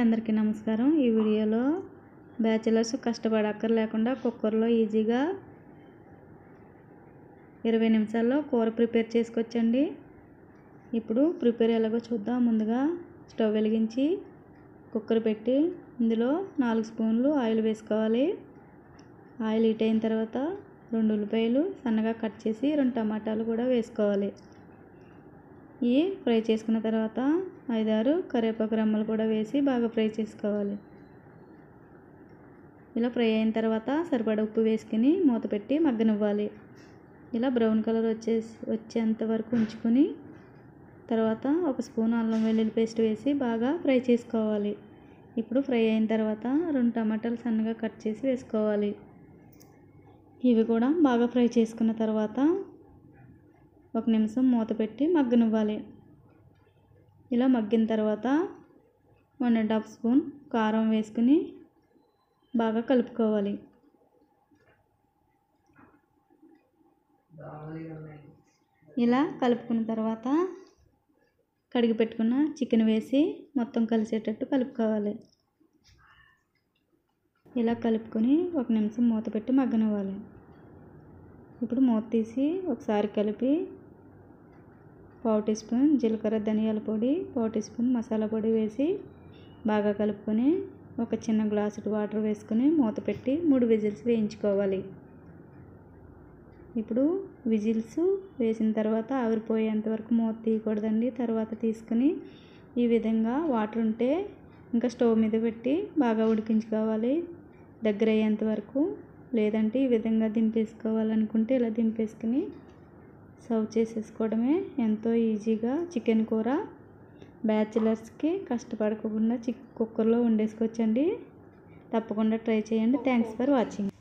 అందరికీ నమస్కారం। ఈ వీడియోలో బ్యాచిలర్స్ కష్టపడక్కర్లేకుండా కుక్కర్లో ఈజీగా 20 నిమిషాల్లో కూర ప్రిపేర్ చేసుకోవచ్చండి। ఇప్పుడు ప్రిపేర్ ఎలాగో చూద్దాం। ముందుగా స్టవ్ వెలిగించి కుక్కర్ పెట్టి ఇందులో 4 స్పూన్లు ఆయిల్ వేసుకోవాలి। ఆయిల్ హీట్ అయిన తర్వాత 2 ఉల్లిపాయలు సన్నగా కట్ చేసి 2 టమాటాలు కూడా వేసుకోవాలి। ఈ ఫ్రై చేసుకున్న తర్వాత 5-6 కరివేపాకు రెమ్మలు కూడా వేసి బాగా ఫ్రై చేసుకోవాలి। ఇలా ఫ్రై అయిన తర్వాత సరిపడా ఉప్పు వేసుకుని మూత పెట్టి మగ్గనివ్వాలి। ఇలా బ్రౌన్ కలర్ వచ్చేంత వరకు ఉంచుకొని తర్వాత 1 స్పూన్ అల్లం వెల్లుల్లి పేస్ట్ వేసి బాగా ఫ్రై చేసుకోవాలి। ఇప్పుడు ఫ్రై అయిన తర్వాత 2 టమాటాలు సన్నగా కట్ చేసి వేసుకోవాలి। ఇవి కూడా బాగా ఫ్రై చేసుకున్న తర్వాత 1 నిమిషం మూత పెట్టి మగ్గనివ్వాలి। ఇలా మగ్గిన తర్వాత 1½ స్పూన్ కారం వేసుకుని బాగా కలుపుకోవాలి। ఇలా కలుపుకున్న తర్వాత కడిగి పెట్టుకున్న చికెన్ వేసి మొత్తం కలిసేటట్టు కలుపుకోవాలి। ఇలా కలుపుకొని 1 నిమిషం మూత పెట్టి మగ్గనివ్వాలి। ఇప్పుడు మూత తీసి ఒకసారి కలిపి 1/2 టీ స్పూన్ జీలకర్ర ధనియాల పొడి 1/2 టీ స్పూన్ మసాలా పొడి వేసి బాగా కలుపుకొని ఒక చిన్న గ్లాసు వాటర్ వేసుకొని మూత పెట్టి 3 విజిల్స్ వేయించుకోవాలి। ఇప్పుడు విజిల్స్ వేసిన తర్వాత ఆవిరిపోయేంత వరకు మూత తీయకూడదండి। తర్వాత తీసుకుని ఈ విధంగా వాటర్ ఉంటే ఇంకా స్టవ్ మీద పెట్టి బాగా ఉడికించుకోవాలి దగ్గర అయ్యేంత వరకు। లేదంటే ఈ విధంగా దింపేసుకోవాలనుకుంటే ఇలా దింపేసుకుని సర్వ్ చేసేసుకోవడమే। ఎంతో ఈజీగా చికెన్ కూర బ్యాచిలర్స్కి కష్టపడకుండా కుక్కర్లో వండేసుకోవచ్చండి। తప్పకుండా ట్రై చేయండి। Thanks for watching.